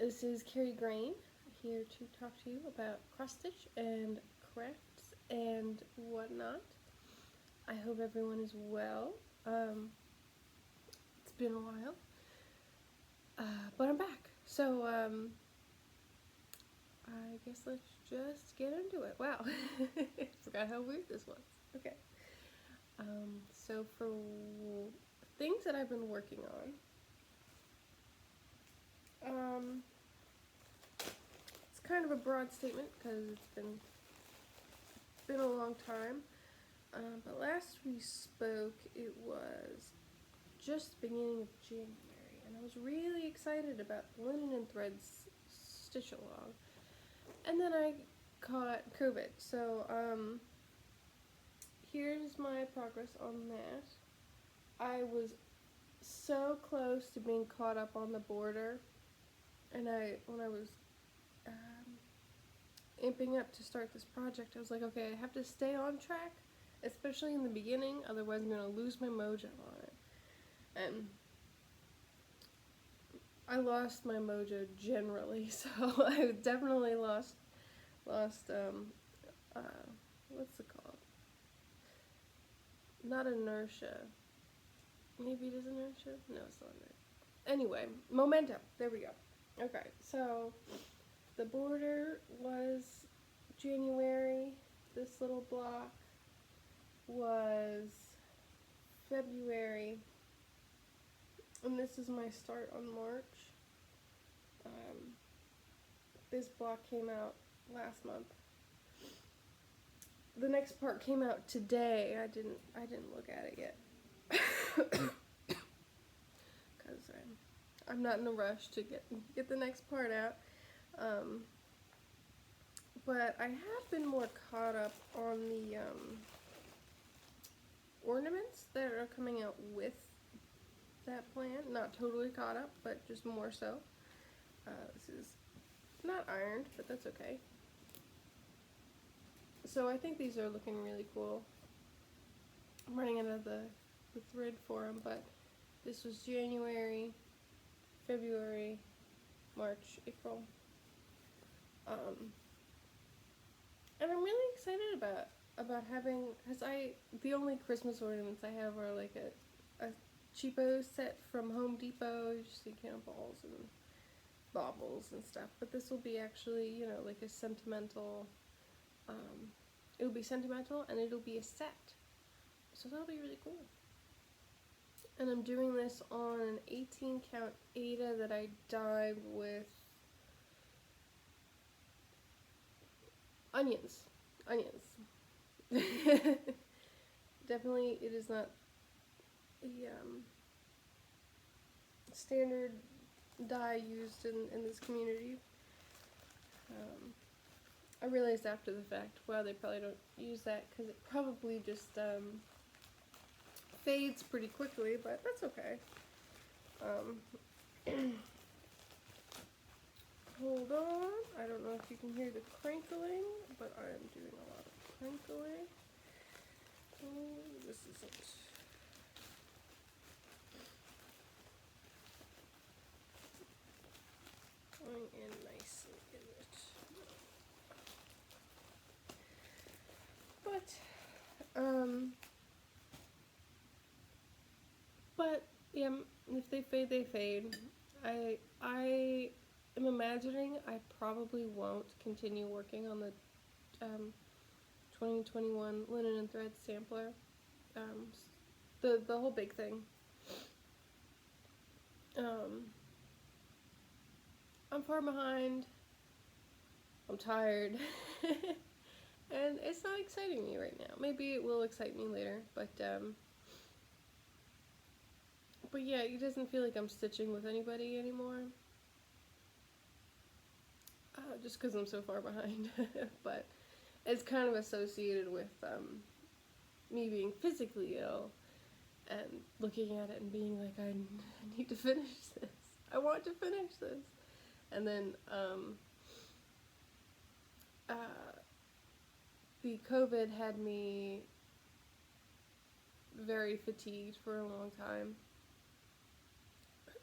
This is Keri here to talk to you about cross stitch and crafts and whatnot. I hope everyone is well. It's been a while, but I'm back. So I guess let's just get into it. Wow, forgot how weird this was. Okay. So for things that I've been working on, it's kind of a broad statement because it's been a long time. But last we spoke, it was just the beginning of January, and I was really excited about linen and threads stitch along. And then I caught COVID, so here's my progress on that. I was so close to being caught up on the border, and when I was amping up to start this project, I was like, okay, I have to stay on track, especially in the beginning, otherwise I'm gonna lose my mojo on it. And I lost my mojo generally, so I definitely lost what's it called? Not inertia. Maybe it is inertia? No, it's not inertia. Anyway, momentum. There we go. Okay, so the border was January. This little block was February. And this is my start on March. This block came out last month. The next part came out today. I didn't look at it yet because I'm not in a rush to get the next part out. But I have been more caught up on the ornaments that are coming out with that plan. Not totally caught up, but just more so. This is not ironed, but that's okay. So I think these are looking really cool. I'm running out of the thread for them, but this was January, February, March, April. And I'm really excited about having, because the only Christmas ornaments I have are like a cheapo set from Home Depot. You just see candles and baubles and stuff, but this will be actually, you know, like a sentimental, it'll be sentimental and it'll be a set, so that'll be really cool. And I'm doing this on an 18 count Aida that I dyed with onions. Definitely it is not the standard dye used in this community. I realized after the fact, wow, they probably don't use that because it probably just fades pretty quickly, but that's okay. Hold on, I don't know if you can hear the crinkling, but I am doing a lot of crinkling. Oh, this isn't. Going in nicely in it. But yeah, if they fade, they fade. I am imagining I probably won't continue working on the 2021 linen and thread sampler. The whole big thing. I'm far behind. I'm tired. And it's not exciting me right now. Maybe it will excite me later, but yeah, it doesn't feel like I'm stitching with anybody anymore. Just because I'm so far behind. But it's kind of associated with me being physically ill and looking at it and being like, I need to finish this. I want to finish this. And then the COVID had me very fatigued for a long time.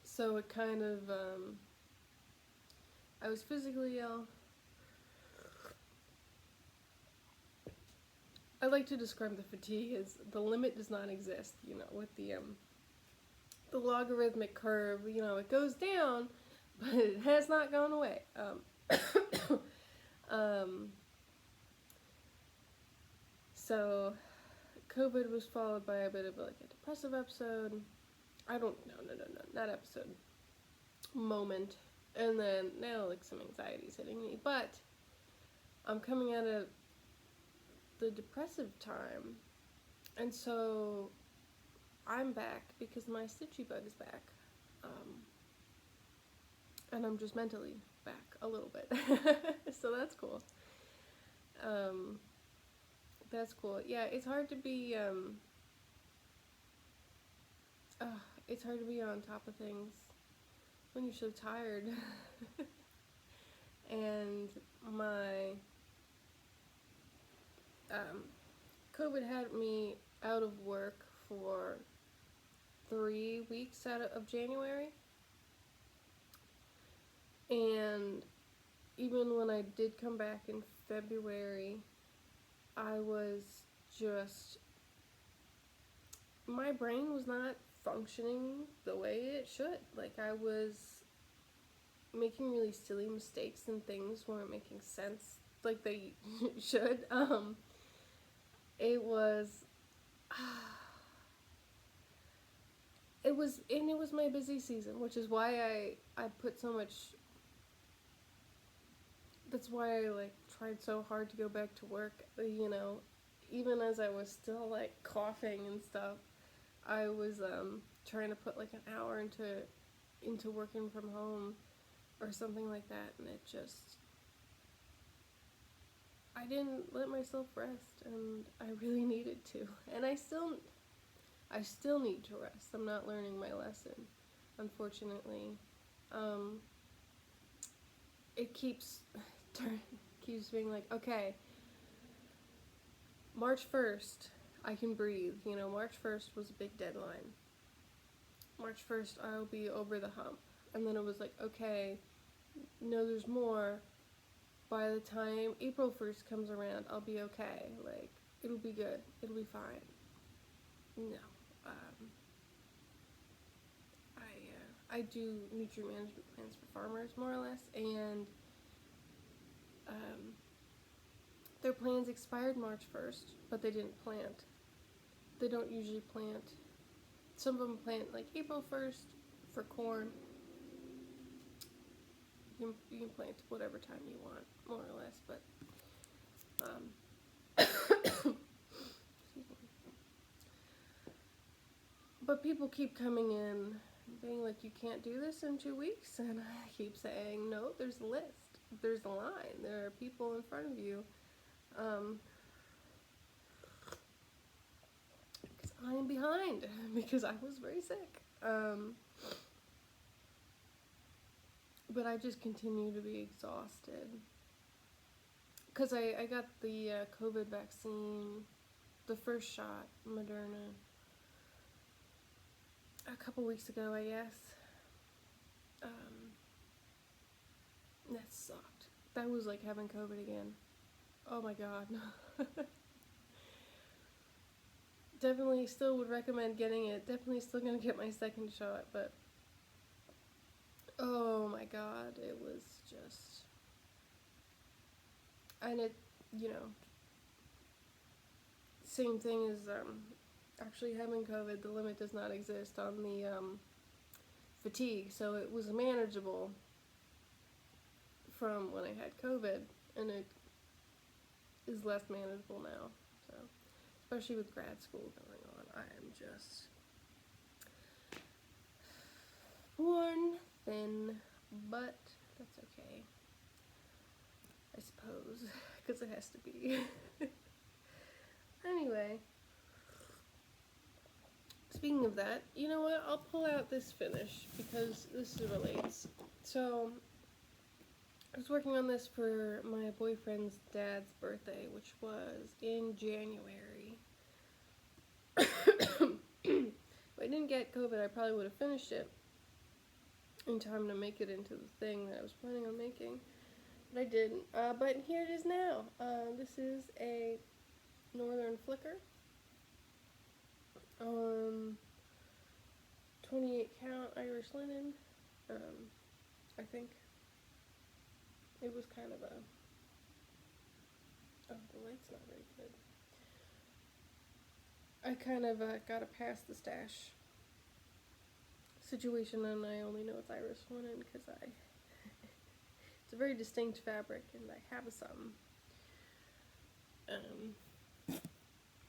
So it kind of I was physically ill. I like to describe the fatigue as the limit does not exist, you know, with the logarithmic curve, you know, it goes down, but it has not gone away. So COVID was followed by a bit of like a depressive episode. No, not episode. Moment. And then now like some anxiety is hitting me. But I'm coming out of the depressive time. And so I'm back because my stitchy bug is back. And I'm just mentally back a little bit. So that's cool. That's cool. Yeah, it's hard to be it's hard to be on top of things when you're so tired. And my COVID had me out of work for 3 weeks out of January. And even when I did come back in February, I was just, my brain was not functioning the way it should. Like, I was making really silly mistakes and things weren't making sense like they should. It was my busy season, which is why I put so much, that's why I like tried so hard to go back to work, you know, even as I was still like coughing and stuff. I was trying to put like an hour into working from home or something like that, and it just, I didn't let myself rest, and I really needed to, and I still need to rest. I'm not learning my lesson, unfortunately. It keeps being like, okay, March 1st, I can breathe. You know, March 1st was a big deadline. March 1st, I'll be over the hump. And then it was like, okay, no, there's more. By the time April 1st comes around, I'll be okay. Like, it'll be good. It'll be fine. No. I do nutrient management plans for farmers, more or less, and their plans expired March 1st, but they didn't plant. They don't usually plant. Some of them plant like April 1st for corn. You can plant whatever time you want, more or less, but excuse me. But people keep coming in being like, you can't do this in 2 weeks, and I keep saying, no, there's a list, there's a line, there are people in front of you, because I am behind, because I was very sick, but I just continue to be exhausted, because I got the COVID vaccine, the first shot, Moderna, a couple weeks ago, I guess. That sucked. That was like having COVID again. Oh my god. Definitely still would recommend getting it. Definitely still gonna get my second shot, but oh my god, it was just, and it, you know, same thing as actually having COVID, the limit does not exist on the fatigue, so it was manageable from when I had COVID, and it is less manageable now, so, especially with grad school going on, I am just worn thin, but that's okay, I suppose, because it has to be. Anyway, speaking of that, you know what, I'll pull out this finish, because this relates. So, I was working on this for my boyfriend's dad's birthday, which was in January. If I didn't get COVID, I probably would have finished it. in time to make it into the thing that I was planning on making, but I didn't. But here it is now. This is a Northern Flicker. 28 count Irish linen. I think it was kind of a, oh, the light's not very good. I kind of got a pass the stash situation, and I only know it's Irish linen because it's a very distinct fabric, and I have some.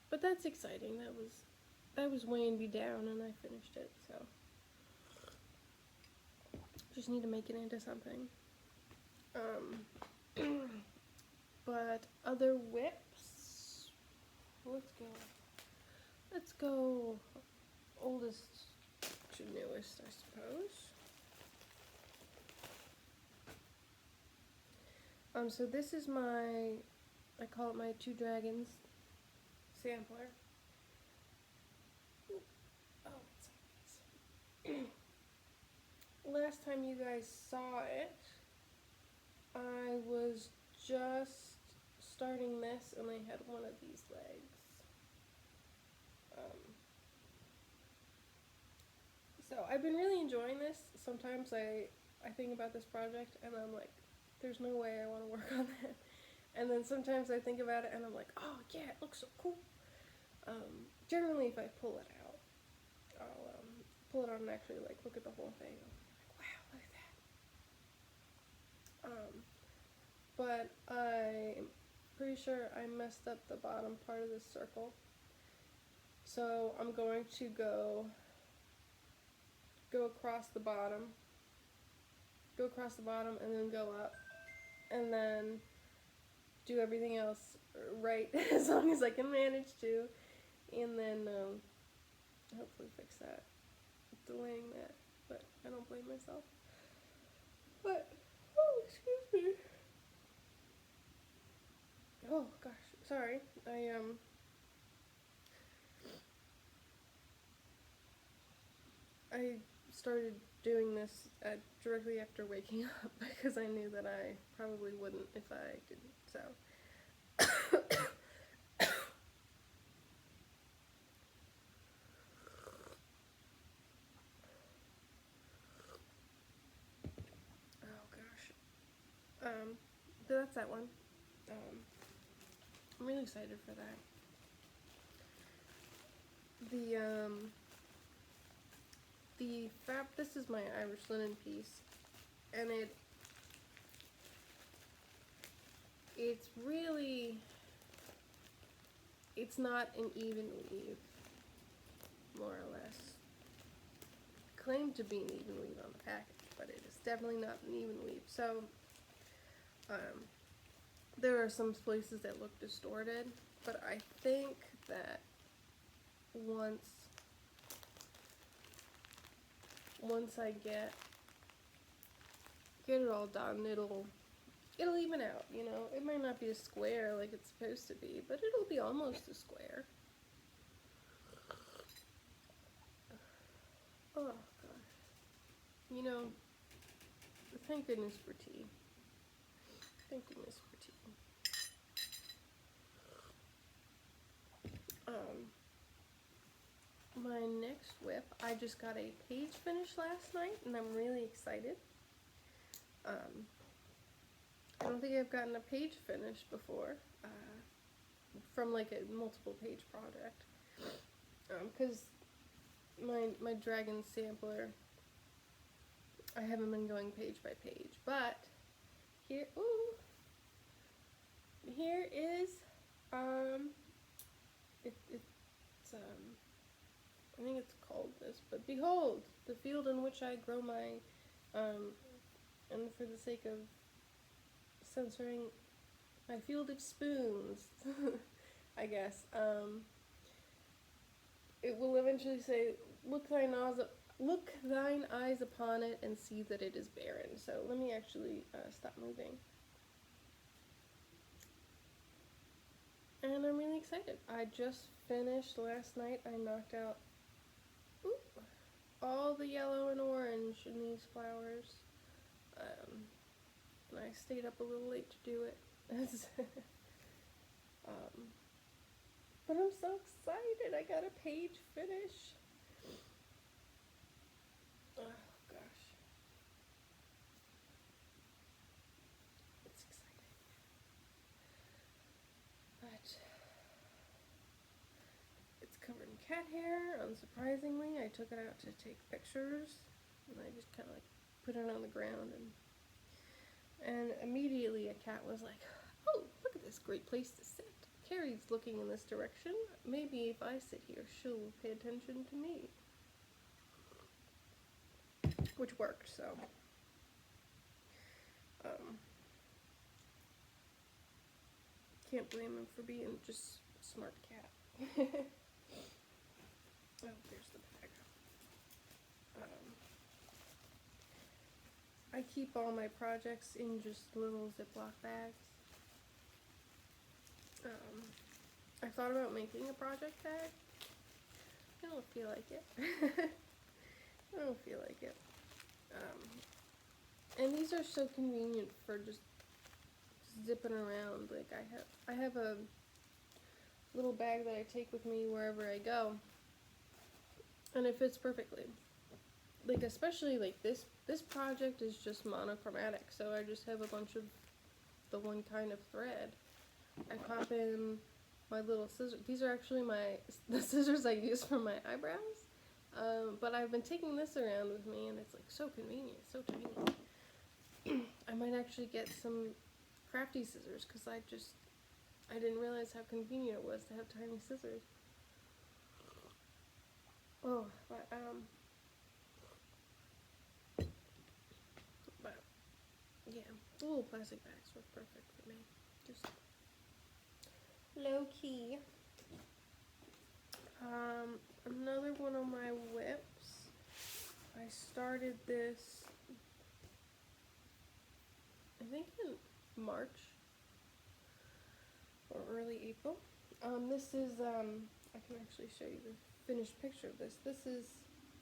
But that's exciting. That was weighing me down, and I finished it. So just need to make it into something. But other whips. Let's go oldest to newest, I suppose. So this is my, I call it my Two Dragons sampler. Oh, last time you guys saw it, I was just starting this, and I had one of these legs. So I've been really enjoying this. Sometimes I think about this project, and I'm like, there's no way I want to work on that. And then sometimes I think about it, and I'm like, oh yeah, it looks so cool. Generally, if I pull it out, I'll pull it out and actually like look at the whole thing. I'm like, wow, look at that. But I'm pretty sure I messed up the bottom part of this circle. So I'm going to go across the bottom, and then go up, and then do everything else right as long as I can manage to, and then hopefully fix that, delaying that, but I don't blame myself. But, oh, excuse me. Oh gosh, sorry. I started doing this directly after waking up because I knew that I probably wouldn't if I didn't, so. Oh gosh. That's that one. I'm really excited for that. This is my Irish linen piece, and it's not an even weave, more or less. Claimed to be an even weave on the package, but it is definitely not an even weave. So, there are some places that look distorted, but I think that once I get it all done, it'll even out, you know. It might not be a square like it's supposed to be, but it'll be almost a square. Oh gosh. You know, thank goodness for tea. Thank goodness for tea. My next whip, I just got a page finish last night, and I'm really excited. I don't think I've gotten a page finish before, from like a multiple page project, because my dragon sampler, I haven't been going page by page, but here is, I think it's called this, but behold, the field in which I grow my, and for the sake of censoring, my field of spoons, I guess, it will eventually say, look thine eyes upon it and see that it is barren. So let me actually stop moving. And I'm really excited. I just finished last night. I knocked out all the yellow and orange in these flowers. And I stayed up a little late to do it. But I'm so excited. I got a page finish. Oh gosh. It's exciting. But it's covered in cat hair, unsurprisingly. I took it out to take pictures and I just kind of like put it on the ground, and immediately a cat was like, "Oh, look at this great place to sit. Keri's looking in this direction. Maybe if I sit here, she'll pay attention to me." Which worked, so. Can't blame him for being just a smart cat. Oh, there's the bag. I keep all my projects in just little Ziploc bags. I thought about making a project bag. I don't feel like it. I don't feel like it. And these are so convenient for just zipping around. Like I have a little bag that I take with me wherever I go, and it fits perfectly. Like especially like this project is just monochromatic, so I just have a bunch of the one kind of thread. I pop in my little scissors. These are actually the scissors I use for my eyebrows. But I've been taking this around with me, and it's like so convenient, so tiny. I might actually get some crafty scissors because I didn't realize how convenient it was to have tiny scissors. Oh, but yeah, little plastic bags work perfect for me. Just low key. Another one of my whips. I started this, I think in March or early April. This is, I can actually show you the finished picture of this. This is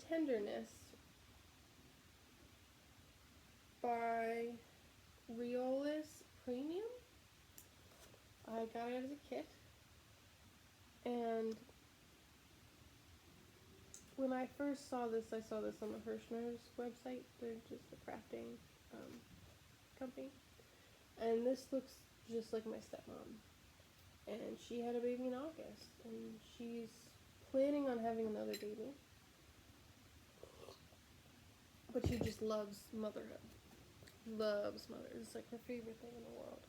Tenderness by Riolis Premium. I got it as a kit, and when I first saw this on the Hirschner's website. They're just a crafting company, and this looks just like my stepmom. And she had a baby in August, and she's planning on having another baby, but she just loves motherhood. Loves motherhood. It's like her favorite thing in the world.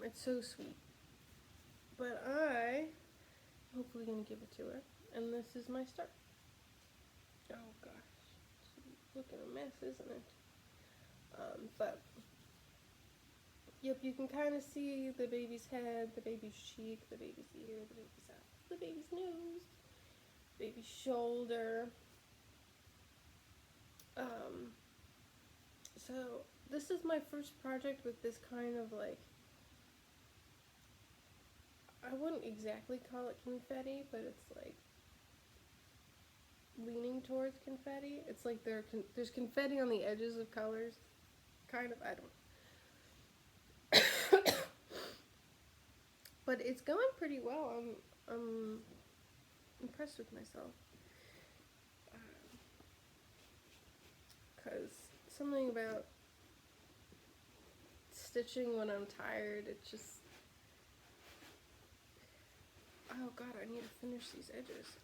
It's so sweet. But I hopefully gonna give it to her, and this is my start. Oh gosh, it's looking a mess, isn't it? But yep, you can kind of see the baby's head, the baby's cheek, the baby's ear, the baby's eye, the baby's nose, the baby's shoulder. So this is my first project with this kind of like, I wouldn't exactly call it confetti, but it's like leaning towards confetti. It's like there's confetti on the edges of colors, kind of. I don't. But it's going pretty well. I'm impressed with myself. Because something about stitching when I'm tired, it's just, oh god, I need to finish these edges.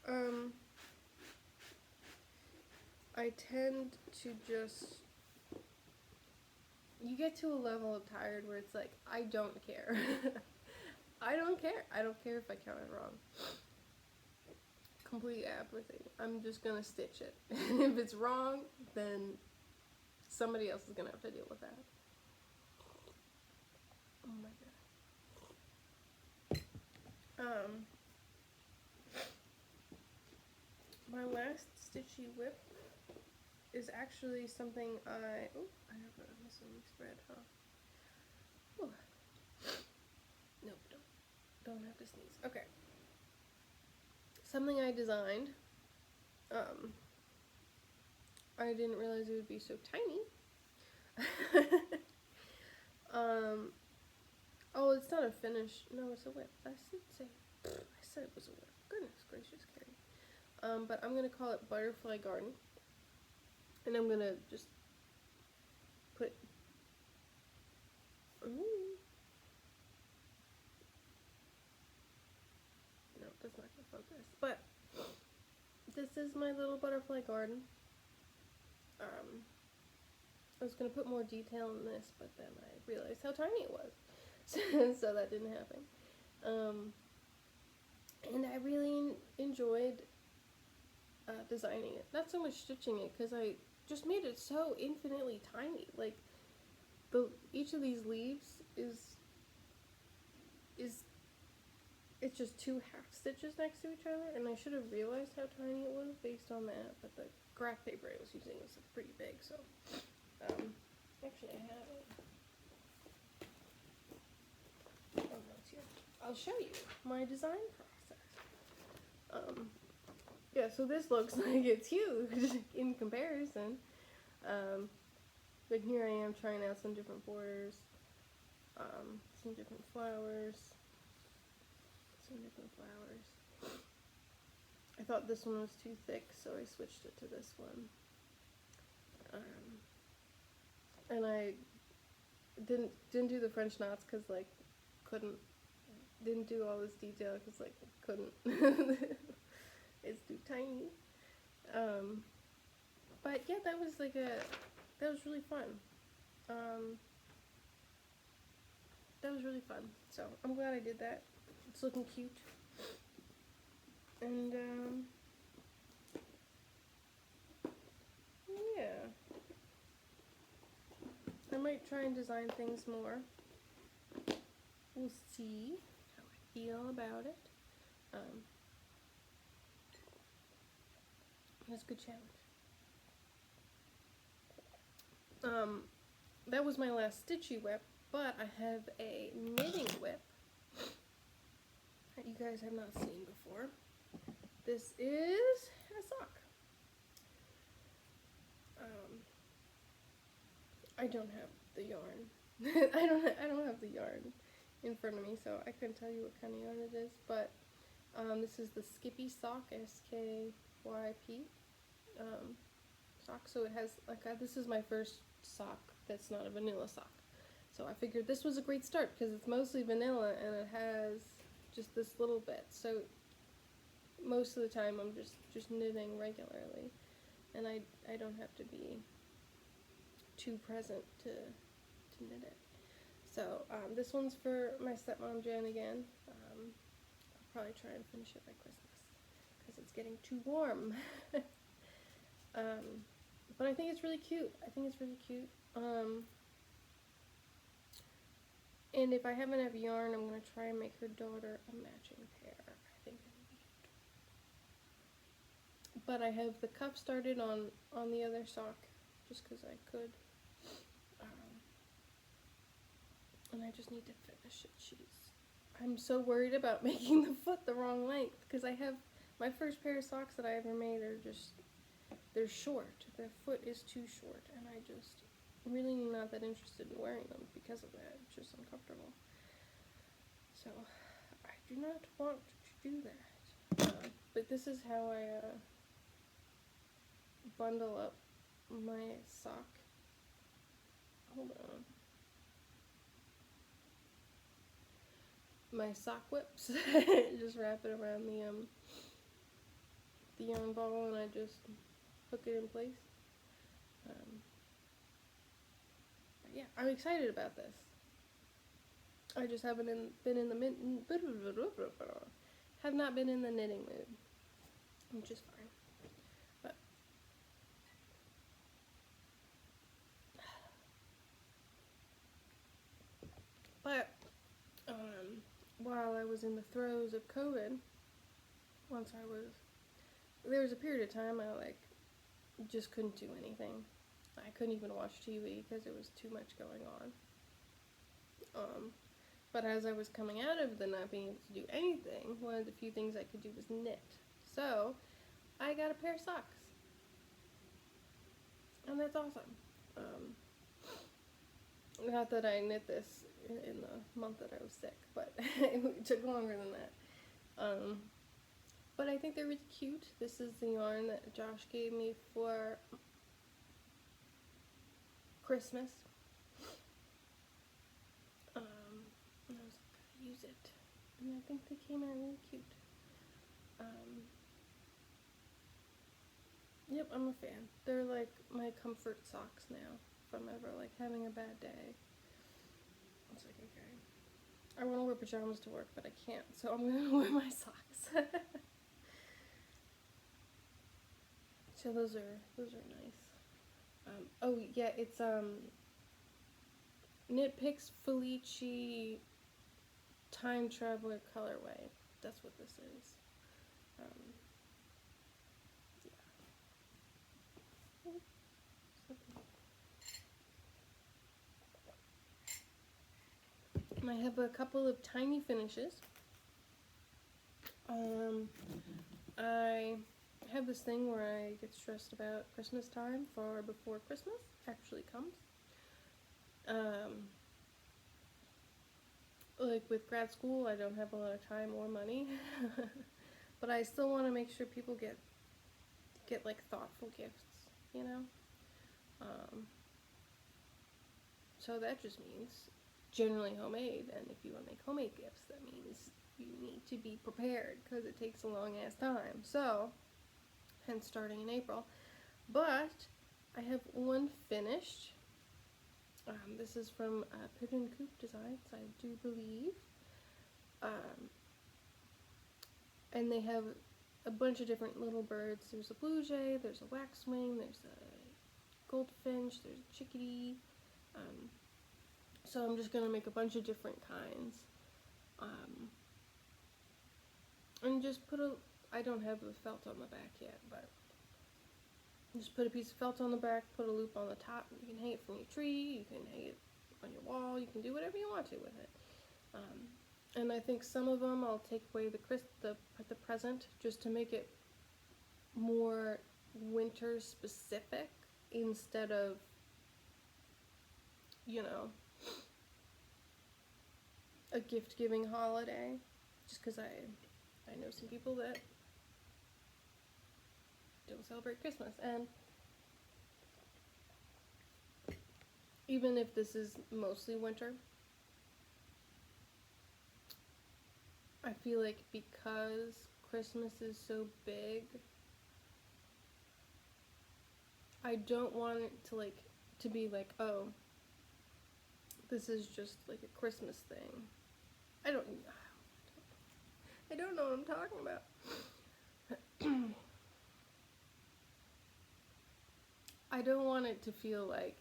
I tend to just, you get to a level of tired where it's like, I don't care. I don't care. I don't care if I count it wrong. Complete apathy. I'm just gonna stitch it. And if it's wrong, then somebody else is gonna have to deal with that. Oh my god. My last stitchy whip is actually something I have a missing spread, huh? Ooh. Nope, don't have to sneeze. Okay. Something I designed. I didn't realize it would be so tiny. Oh, it's not a finish. No, it's a whip. I said it was a whip. Goodness gracious, Keri. But I'm gonna call it Butterfly Garden, and I'm gonna just put. Ooh. No, that's not gonna focus. But this is my little butterfly garden. I was gonna put more detail in this, but then I realized how tiny it was, so that didn't happen. And I really enjoyed designing it. Not so much stitching it, because I just made it so infinitely tiny. Like each of these leaves is it's just two half stitches next to each other, and I should have realized how tiny it was based on that. But the graph paper I was using was pretty big, so actually I have it. Oh no, it's here. I'll show you my design process. Yeah, so this looks like it's huge in comparison. But here I am trying out some different borders, some different flowers. I thought this one was too thick, so I switched it to this one. And I didn't do the French knots because like didn't do all this detail because like couldn't. It's too tiny. But yeah, that was really fun. That was really fun. So I'm glad I did that. It's looking cute. And yeah. I might try and design things more. We'll see how I feel about it. That's a good challenge. That was my last stitchy whip, but I have a knitting whip that you guys have not seen before. This is a sock. I don't have the yarn. I don't have the yarn in front of me, so I couldn't tell you what kind of yarn it is. But this is the Skippy sock, SKYP sock. So it has this is my first sock that's not a vanilla sock. So I figured this was a great start because it's mostly vanilla and it has just this little bit. So most of the time I'm just knitting regularly, and I don't have to be too present to knit it. So this one's for my stepmom Jen again. I'll probably try and finish it by Christmas because it's getting too warm. But I think it's really cute. And if I have enough yarn, I'm going to try and make her daughter a matching pair. I think that would be cute. But I have the cuff started on the other sock just because I could. And I just need to finish it. I'm so worried about making the foot the wrong length because I have my first pair of socks that I ever made are they're short. Their foot is too short, and I'm really not that interested in wearing them because of that. It's just uncomfortable. So I do not want to do that. But this is how I bundle up my sock. Hold on. My sock whips. Just wrap it around the yarn ball, and I just hook it in place. Yeah, I'm excited about this. I just haven't have not been in the knitting mood, which is fine. But while I was in the throes of COVID, there was a period of time I just couldn't do anything. I couldn't even watch TV because it was too much going on. But as I was coming out of the not being able to do anything, one of the few things I could do was knit. So I got a pair of socks. And that's awesome. Not that I knit this in the month that I was sick, but it took longer than that. But I think they're really cute. This is the yarn that Josh gave me for Christmas. And I was like, gotta use it. And I think they came out really cute. Yep, I'm a fan. They're like my comfort socks now. If I'm ever like having a bad day. It's like, okay. I want to wear pajamas to work, but I can't, so I'm gonna wear my socks. So those are nice. Oh yeah, it's Knit Picks Felici Time Traveler colorway. That's what this is. And I have a couple of tiny finishes. I have this thing where I get stressed about Christmas time far before Christmas actually comes. Like with grad school, I don't have a lot of time or money, but I still want to make sure people get like thoughtful gifts, you know? So that just means generally homemade, and if you want to make homemade gifts, that means you need to be prepared, because it takes a long ass time. So, hence starting in April. But I have one finished. This is from Pigeon Coop Designs, I do believe. And they have a bunch of different little birds. There's a blue jay, there's a waxwing, there's a goldfinch, there's a chickadee. So I'm just going to make a bunch of different kinds. And just I don't have the felt on the back yet, but just put a piece of felt on the back, put a loop on the top. You can hang it from your tree, you can hang it on your wall, you can do whatever you want to with it. And I think some of them I'll take away the present just to make it more winter specific instead of, you know, a gift giving holiday. Just because I know some people that don't celebrate Christmas, and even if this is mostly winter, I feel like because Christmas is so big, I don't want it to be like, oh, this is just like a Christmas thing. I don't know what I'm talking about. I don't want it to feel like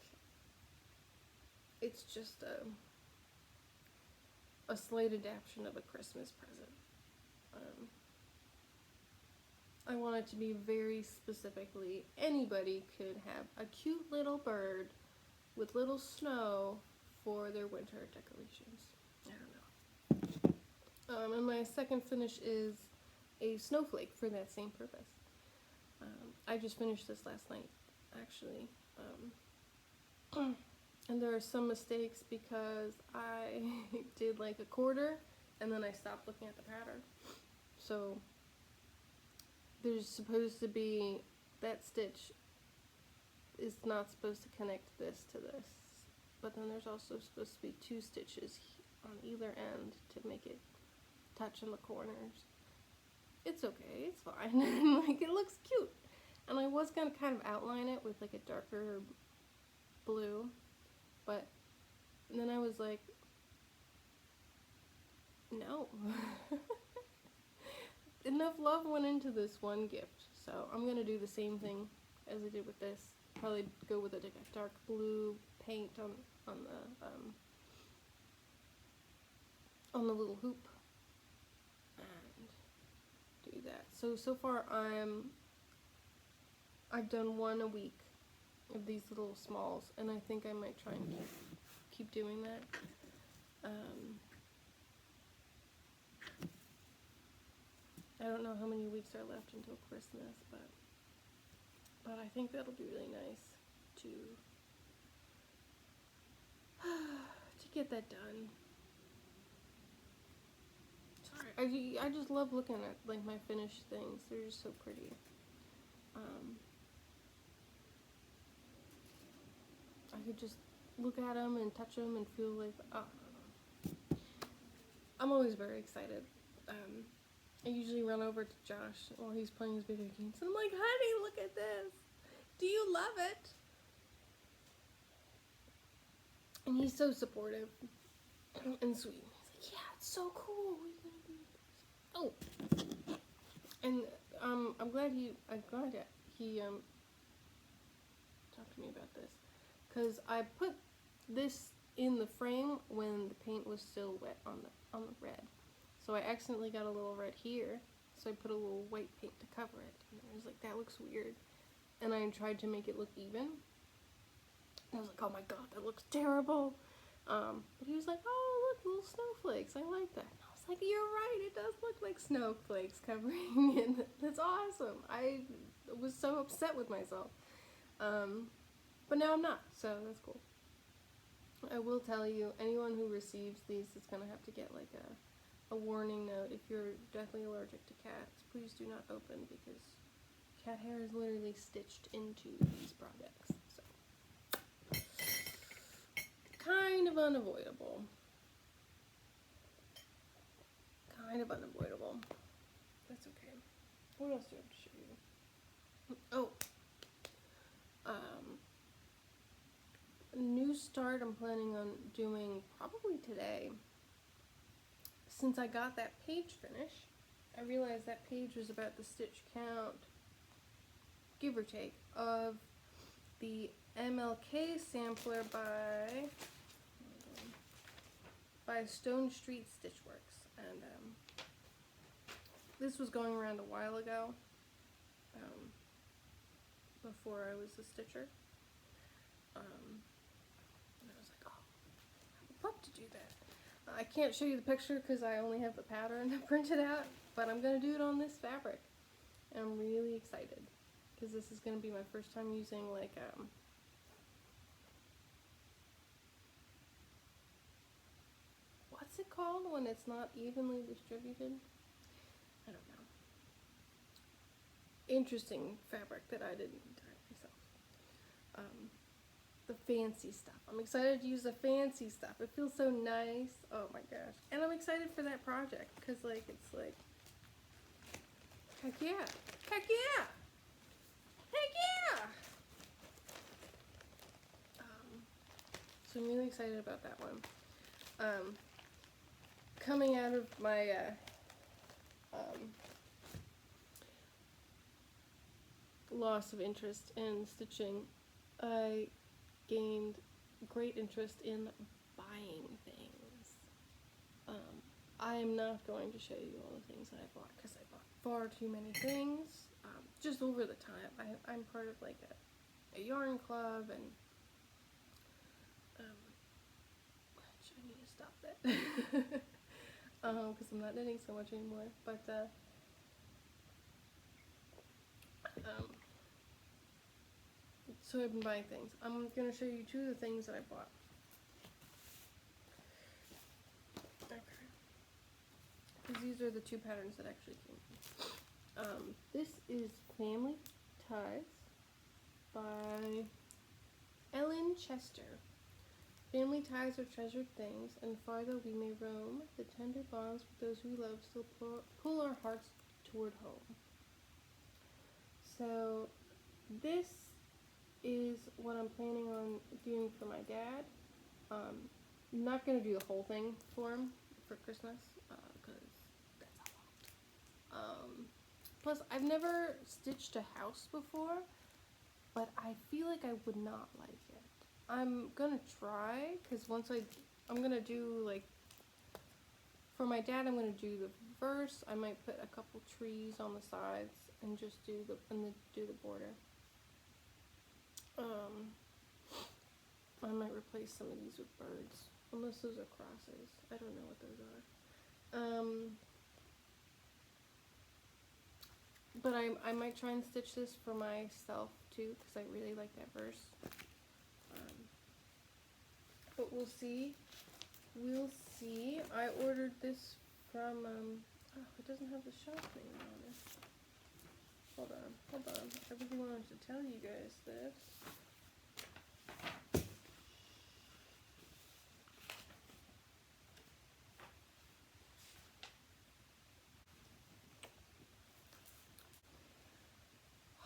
it's just a slight adaptation of a Christmas present. I want it to be very specifically, anybody could have a cute little bird with little snow for their winter decorations. I don't know. And my second finish is a snowflake for that same purpose. I just finished this last night, actually. And there are some mistakes because I did like a quarter and then I stopped looking at the pattern. So there's supposed to be, that stitch is not supposed to connect this to this, but then there's also supposed to be 2 stitches on either end to make it touch in the corners. It's okay, it's fine. Like, it looks cute. And I was gonna kind of outline it with like a darker blue, but then I was like, no. Enough love went into this one gift, so I'm gonna do the same thing as I did with this. Probably go with a dark blue paint on the little hoop and do that. So far I've done 1 a week of these little smalls, and I think I might try and keep doing that. I don't know how many weeks are left until Christmas, but I think that'll be really nice to get that done. Sorry, I just love looking at like my finished things. They're just so pretty. I could just look at them and touch them and feel like, I'm always very excited. I usually run over to Josh while he's playing his video games and I'm like, honey, look at this. Do you love it? And he's so supportive and sweet. He's like, yeah, it's so cool. Oh, and I'm glad he talked to me about this, because I put this in the frame when the paint was still wet on the red, so I accidentally got a little red here, so I put a little white paint to cover it, and I was like, that looks weird, and I tried to make it look even, and I was like, oh my god, that looks terrible. But he was like, oh look, little snowflakes, I like that. And I was like, you're right, it does look like snowflakes covering it. That's awesome. I was so upset with myself. But now I'm not, so that's cool. I will tell you, anyone who receives these is going to have to get like a warning note. If you're deathly allergic to cats, please do not open, because cat hair is literally stitched into these projects. So, kind of unavoidable. Kind of unavoidable. That's okay. What else do I have to show you? Oh. New start I'm planning on doing probably today. Since I got that page finished, I realized that page was about the stitch count, give or take, of the MLK sampler by Stone Street Stitchworks, and this was going around a while ago, before I was a stitcher, and I was like, oh, I would love to do that. I can't show you the picture because I only have the pattern printed out, but I'm going to do it on this fabric, and I'm really excited, because this is going to be my first time using like what's it called when it's not evenly distributed? I don't know. Interesting fabric that I didn't dye myself. The fancy stuff. I'm excited to use the fancy stuff. It feels so nice. Oh my gosh. And I'm excited for that project, because like it's like, heck yeah. Heck yeah. Heck yeah. So I'm really excited about that one. Coming out of my loss of interest in stitching, I gained great interest in buying things. I am not going to show you all the things that I bought, because I bought far too many things, just over the time. I'm part of like a yarn club, and which I need to stop that. Because I'm not knitting so much anymore, but so I've been buying things. I'm going to show you two of the things that I bought. Okay. Because these are the two patterns that actually came. This is Family Ties by Ellen Chester. Family ties are treasured things, and farther we may roam, the tender bonds with those we love still pull our hearts toward home. So this is what I'm planning on doing for my dad. I'm not going to do the whole thing for him for Christmas, because that's a lot. Plus, I've never stitched a house before, but I feel like I would not like it. I'm gonna try, because I'm gonna do, like, for my dad, I'm gonna do the reverse. I might put a couple trees on the sides and just do the border. I might replace some of these with birds, unless those are crosses. I don't know what those are. But I might try and stitch this for myself too, because I really like that verse. But we'll see. we'll see. I ordered this from, oh, it doesn't have the shop name on it. Hold on. I really wanted to tell you guys this. I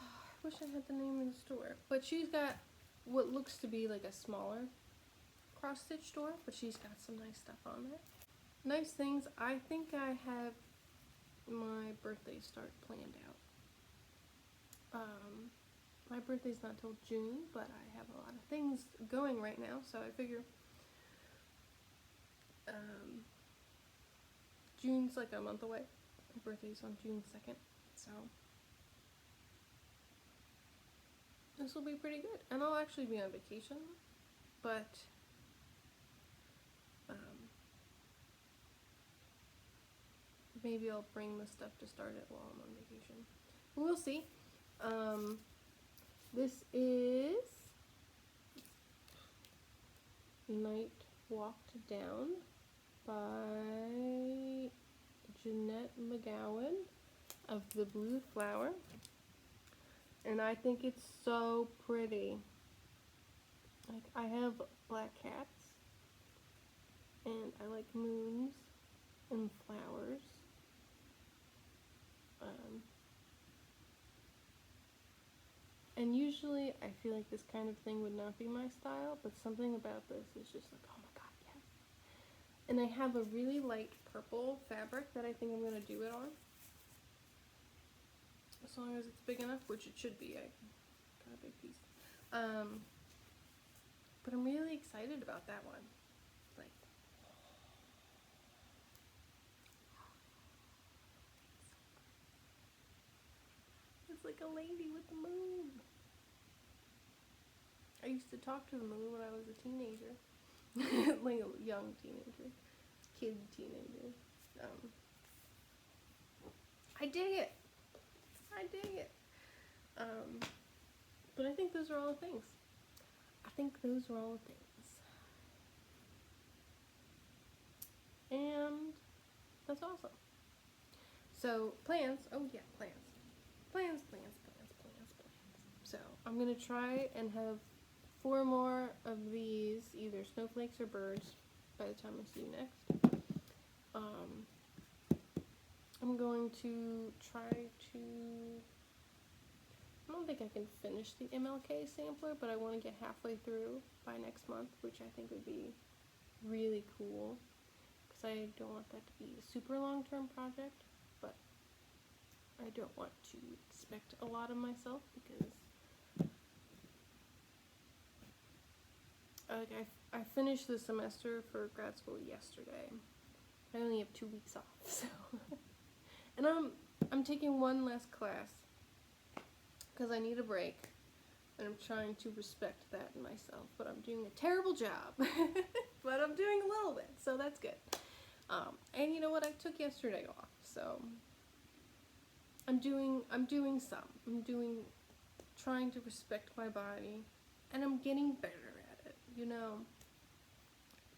wish I had the name in the store. But she's got what looks to be like a smaller cross-stitch store, but she's got some nice stuff on there. Nice things. I think I have my birthday start planned out. My birthday's not till June, but I have a lot of things going right now, so I figure June's like a month away. My birthday's on June 2nd, so this will be pretty good. And I'll actually be on vacation, but maybe I'll bring the stuff to start it while I'm on vacation. We'll see. This is Night Walked Down by Jeanette McGowan of The Blue Flower. And I think it's so pretty. Like, I have black cats, and I like moons and flowers. And usually I feel like this kind of thing would not be my style, but something about this is just like, oh my god, yes. And I have a really light purple fabric that I think I'm going to do it on. As long as it's big enough, which it should be. I got a big piece. But I'm really excited about that one. Like, it's like a lady with the moon. I used to talk to the moon when I was a teenager. Like a young teenager. Kid teenager. I dig it. But I think those are all the things. And that's awesome. So, plans. Oh yeah, plans. Plans. So, I'm going to try and have 4 more of these, either snowflakes or birds, by the time I see you next. I'm going to try to, I don't think I can finish the MLK sampler, but I want to get halfway through by next month, which I think would be really cool, because I don't want that to be a super long-term project, but I don't want to expect a lot of myself, because I finished the semester for grad school yesterday. I only have 2 weeks off, so and I'm taking one less class because I need a break, and I'm trying to respect that in myself, but I'm doing a terrible job. But I'm doing a little bit, so that's good. And you know what? I took yesterday off, so I'm doing trying to respect my body, and I'm getting better at it, you know.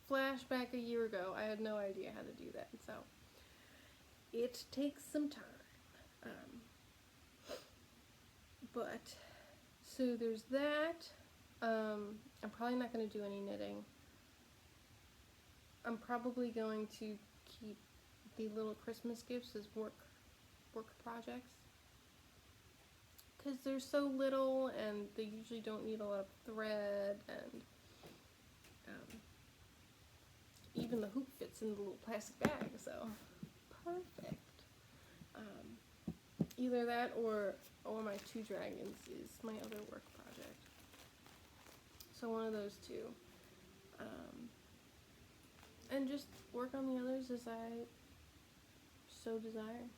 Flashback a year ago, I had no idea how to do that, so it takes some time. But so there's that. I'm probably not going to do any knitting. I'm probably going to keep the little Christmas gifts as work projects, because they're so little and they usually don't need a lot of thread, and even the hoop fits in the little plastic bag, so perfect. Either that or my 2 dragons is my other work project. So one of those 2. And just work on the others as I so desire.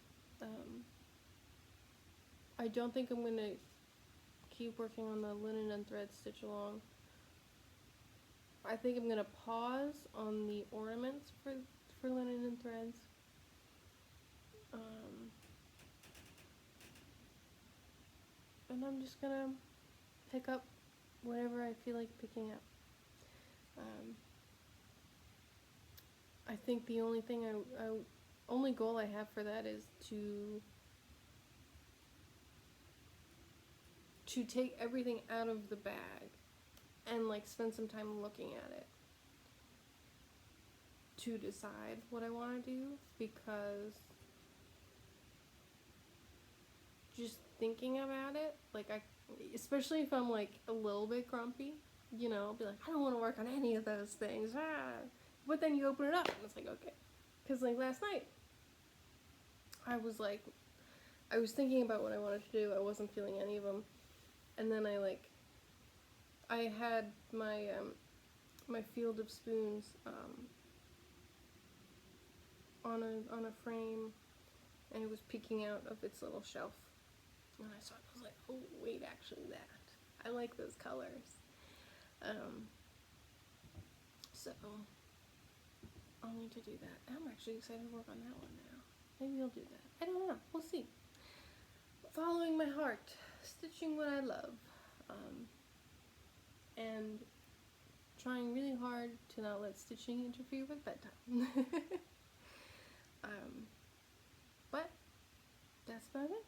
I don't think I'm going to keep working on the linen and thread stitch along. I think I'm going to pause on the ornaments for linen and threads. And I'm just going to pick up whatever I feel like picking up. I think the only thing only goal I have for that is to take everything out of the bag and like spend some time looking at it to decide what I want to do, because just thinking about it, like especially if I'm like a little bit grumpy, you know, I'll be like, I don't want to work on any of those things, but then you open it up and it's like, okay, because like last night I was thinking about what I wanted to do, I wasn't feeling any of them, and then I had my my field of spoons on a frame, and it was peeking out of its little shelf, and I saw it, I was like, oh wait, actually I like those colors. So I'll need to do that. I'm actually excited to work on that one now. Maybe I'll do that. I don't know. We'll see. Following my heart, stitching what I love, and trying really hard to not let stitching interfere with bedtime. But that's about it.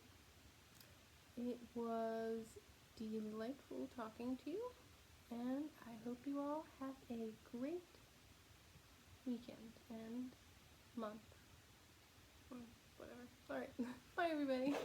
It was delightful talking to you, and I hope you all have a great weekend and month, or whatever. Alright, bye everybody.